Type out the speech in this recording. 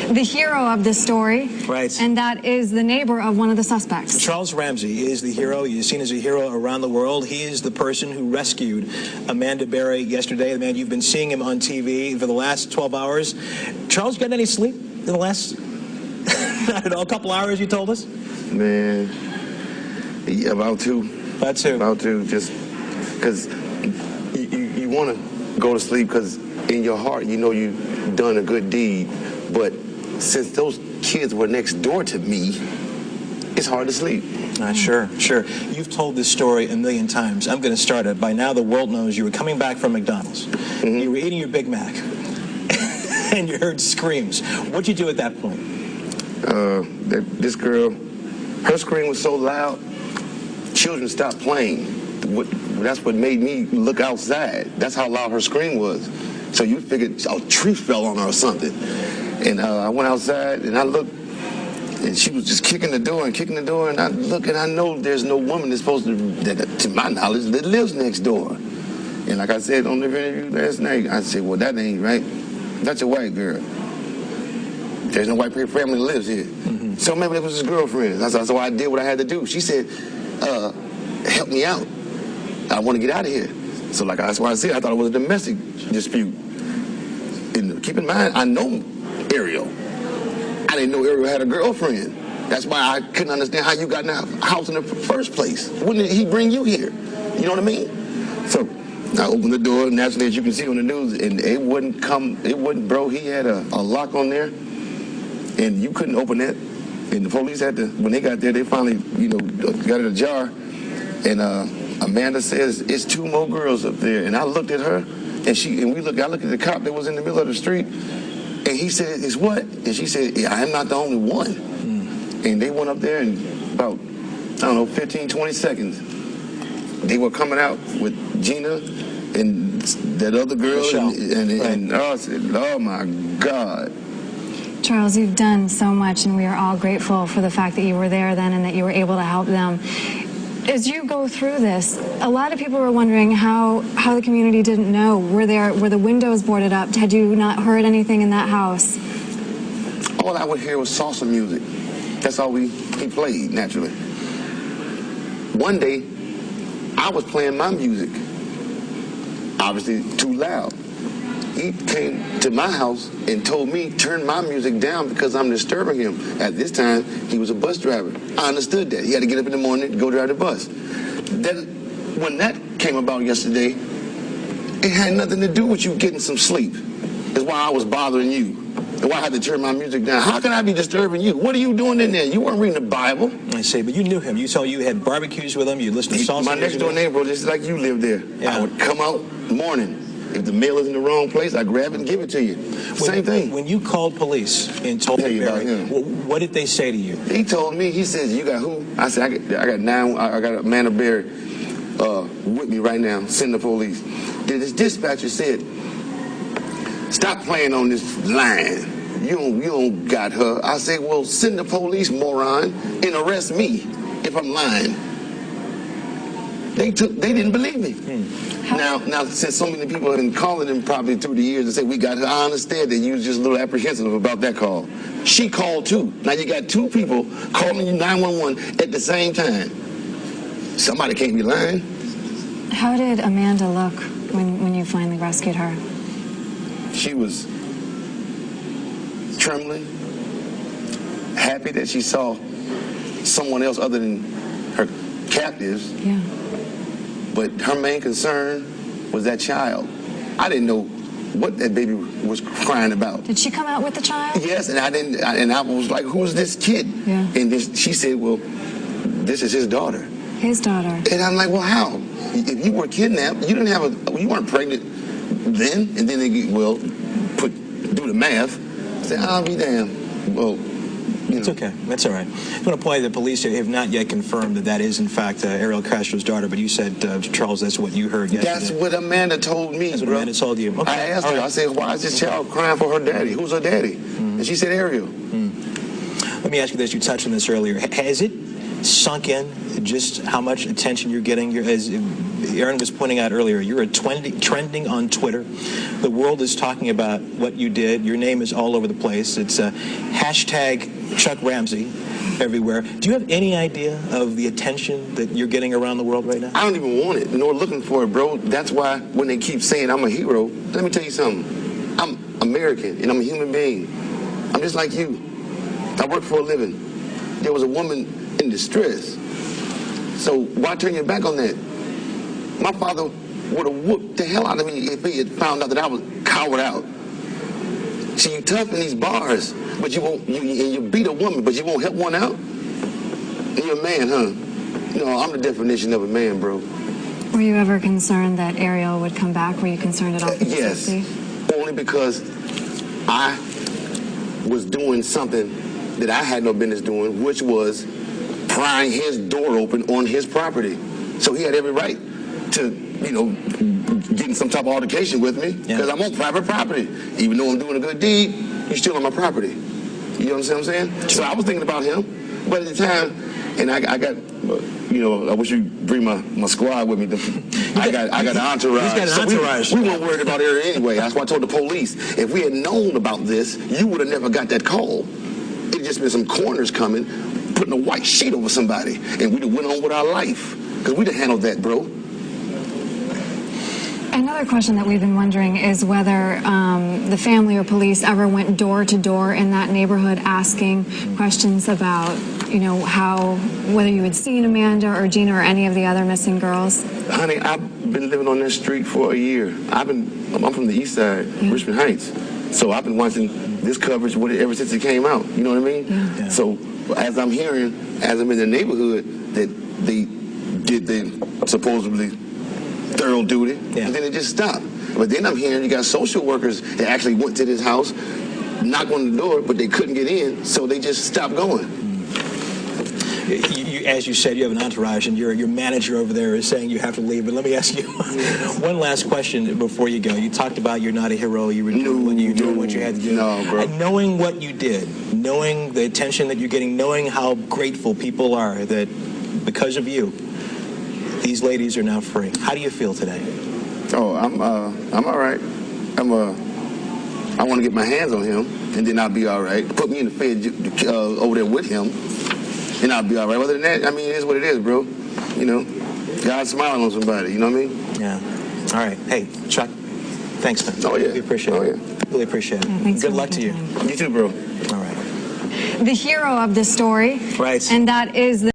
the hero of this story. Right. And that is the neighbor of one of the suspects. Charles Ramsey is the hero. He's seen as a hero around the world. He is the person who rescued Amanda Berry yesterday. The man, you've been seeing him on TV for the last 12 hours. Charles, got any sleep in the last, I don't know, a couple hours, you told us? Man, yeah, about two. About two. About two, just because you want to go to sleep because in your heart you know you've done a good deed, but since those kids were next door to me, it's hard to sleep. Sure. You've told this story a million times. I'm going to start it. By now the world knows you were coming back from McDonald's. Mm-hmm. You were eating your Big Mac, and you heard screams. What'd you do at that point? This girl, her scream was so loud, children stopped playing. That's what made me look outside. That's how loud her scream was. So you figured a tree fell on her or something. And I went outside and I looked, and she was just kicking the door, and I look and I know there's no woman that's supposed to my knowledge, that lives next door. And like I said on the interview last night, I said, well, that ain't right. That's a white girl. There's no white family that lives here. Mm-hmm. So maybe that was his girlfriend. So I did what I had to do. She said, help me out. I want to get out of here. So like that's why I said I thought it was a domestic dispute. And keep in mind, I know Ariel. I didn't know Ariel had a girlfriend. That's why I couldn't understand how you got in the house in the first place. Wouldn't he bring you here? You know what I mean? So I opened the door, naturally, as you can see on the news, and it wouldn't, bro. He had a lock on there, and you couldn't open that. And the police had to, when they got there, they finally, got it ajar. And Amanda says, it's two more girls up there. And I looked at her, and I looked at the cop that was in the middle of the street, and he said, it's what? And she said, yeah, I'm not the only one. And they went up there, and about, 15, 20 seconds, they were coming out with Gina and that other girl. And I said, oh, my God. Charles, you've done so much, and we are all grateful for the fact that you were there then and that you were able to help them. As you go through this, a lot of people were wondering how the community didn't know. Were the windows boarded up? Had you not heard anything in that house? All I would hear was salsa music. That's all he played, naturally. One day, I was playing my music, obviously too loud. He came to my house and told me, turn my music down because I'm disturbing him. At this time, he was a bus driver. I understood that. He had to get up in the morning to go drive the bus. Then, when that came about yesterday, it had nothing to do with you getting some sleep. That's why I was bothering you. And why I had to turn my music down. How can I be disturbing you? What are you doing in there? You weren't reading the Bible. I see, but you knew him. You saw you had barbecues with him. You listened to salsa. My next door neighbor, just like you lived there. Yeah. I would come out in the morning. If the mail is in the wrong place, I grab it and give it to you. Same thing. When you called police and told Barry, what did they say to you? He told me, he says, you got who? I said, I got Amanda Berry with me right now. Send the police. Then this dispatcher said, stop playing on this line. You don't got her. I said, well, send the police, moron, and arrest me if I'm lying. They didn't believe me. Now, since so many people have been calling him probably through the years and say, we got her, I understand that you was just a little apprehensive about that call. She called too. Now you got two people calling you 911 at the same time. Somebody can't be lying. How did Amanda look when you finally rescued her? She was trembling, happy that she saw someone else other than her captives. Yeah. But her main concern was that child. I didn't know what that baby was crying about. Did she come out with the child? Yes, and I was like, who's this kid? Yeah. And she said, well, this is his daughter. His daughter. And I'm like, well, how? If you were kidnapped, you weren't pregnant then, and then they do the math. I said, I'll be damned. Well, it's okay. That's all right. I want to point out that police have not yet confirmed that is, in fact, Ariel Castro's daughter, but you said, Charles, that's what you heard yesterday. That's what Amanda told me, That's what Amanda told you. Okay. I asked her, I said, why is this child crying for her daddy? Who's her daddy? And she said, Ariel. Let me ask you this. You touched on this earlier. Has it sunk in just how much attention you're getting? Has Aaron was pointing out earlier, you're trending on Twitter. The world is talking about what you did. Your name is all over the place. It's hashtag Chuck Ramsey everywhere. Do you have any idea of the attention that you're getting around the world right now? I don't even want it, nor looking for it, bro. That's why when they keep saying I'm a hero, let me tell you something. I'm American, and I'm a human being. I'm just like you. I work for a living. There was a woman in distress. So why turn your back on that? My father would have whooped the hell out of me if he had found out that I was cowered out. See, you tough in these bars, but you won't. You beat a woman, but you won't help one out. You're a man, huh? No, I'm the definition of a man, bro. Were you ever concerned that Ariel would come back? Were you concerned at all for his Yes, safety? only because I was doing something that I had no business doing, which was prying his door open on his property. So he had every right to, get in some type of altercation with me because I'm on private property. Even though I'm doing a good deed, he's still on my property. You understand what I'm saying? So I was thinking about him, but at the time, and I got, I wish you'd bring my squad with me. I got an entourage. He's got an entourage. We weren't worried about Ariel anyway. That's why I told the police, if we had known about this, you would have never got that call. It'd just been some corners coming, putting a white sheet over somebody, and we'd have went on with our life. Because we'd have handled that, bro. Another question that we've been wondering is whether the family or police ever went door to door in that neighborhood asking questions about, whether you had seen Amanda or Gina or any of the other missing girls. Honey, I've been living on this street for a year. I'm from the east side, Richmond Heights. So I've been watching this coverage ever since it came out. You know what I mean? Yeah. So as I'm hearing, as I'm in the neighborhood, that they did their supposedly thorough duty, and then it just stopped. But then I'm hearing you got social workers that actually went to this house, knocked on the door, but they couldn't get in, so they just stopped going. As you said, you have an entourage, and your manager over there is saying you have to leave. But let me ask you one last question before you go. You talked about you're not a hero. You were doing what you had to do. No, bro. And knowing what you did, knowing the attention that you're getting, knowing how grateful people are that because of you, these ladies are now free. How do you feel today? Oh, I'm all right. I want to get my hands on him, and then I'll be all right. Put me in the Fed over there with him, and I'll be all right. Other than that, it is what it is, bro. God's smiling on somebody. You know what I mean? Yeah. All right. Hey, Chuck. Thanks, man. Oh yeah. We appreciate it. Oh yeah. Really appreciate it. Yeah, thanks Good for luck to you. making time. You too, bro. All right. The hero of this story. Right. And that is the